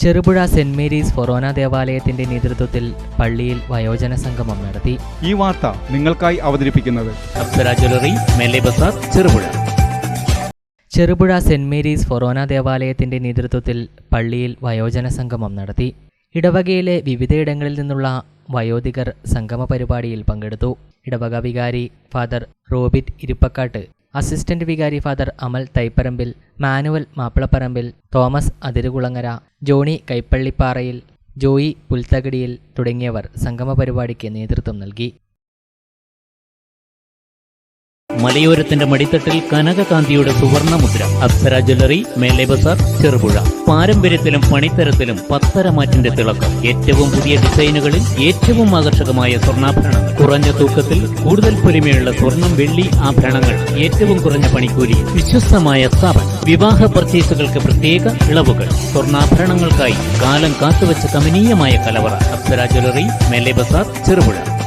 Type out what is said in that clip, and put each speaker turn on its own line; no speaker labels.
Cherupuzha saint Mary's ഫൊറോന ദേവാലയത്തിന്റെ നേതൃത്വത്തിൽ പള്ളിയിൽ വയോജന സംഗമം നടത്തി.
ഈ വാർത്ത നിങ്ങൾക്കായി അവതരിപ്പിക്കുന്നത്
അപ്സര ജ്വല്ലറി, മേലെ ബസാർ, ചെറുപുഴ.
ചെറുപുഴ സെന്റ് മേരീസ് ഫൊറോന ദേവാലയത്തിന്റെ നേതൃത്വത്തിൽ പള്ളിയിൽ വയോജന സംഗമം നടത്തി. ഇടവകയിലെ വിവിധയിടങ്ങളിൽ നിന്നുള്ള വയോധികർ സംഗമ പരിപാടിയിൽ പങ്കെടുത്തു. ഇടവക വികാരി ഫാദർ റോബിറ്റ് ഇരിപ്പക്കാട്ട്, അസിസ്റ്റന്റ് വികാരി father Amal Thaiparambil, Manuel Mappilaparambil, Thomas Athirukulangara, Johnny Kaippallipparayil, Joy Pulthakidiyil തുടങ്ങിയവർ സംഗമ പരിപാടിക്ക് നേതൃത്വം നൽകി.
മലയോരത്തിന്റെ മടിത്തട്ടിൽ കനകകാന്തിയുടെ സുവർണമുദ്ര. അപ്സര ജ്വല്ലറി, മേലെ ബസാർ, ചെറുപുഴ. പാരമ്പര്യത്തിലും പണിത്തരത്തിലും പത്തരമാറ്റിന്റെ തിളക്കം. ഏറ്റവും പുതിയ ഡിസൈനുകളിൽ ഏറ്റവും ആകർഷകമായ സ്വർണ്ണാഭരണങ്ങൾ. കുറഞ്ഞ തൂക്കത്തിൽ കൂടുതൽ പൊലിമയുള്ള സ്വർണം, വെള്ളി ആഭരണങ്ങൾ. ഏറ്റവും കുറഞ്ഞ പണിക്കൂലി. വിശ്വസ്തമായ സ്ഥാപനം. വിവാഹ പർച്ചേസുകൾക്ക് പ്രത്യേക ഇളവുകൾ. സ്വർണ്ണാഭരണങ്ങൾക്കായി കാലം കാത്തുവച്ച കമനീയമായ കലവറ. അപ്സര ജ്വല്ലറി, മേലെ ബസാർ, ചെറുപുഴ.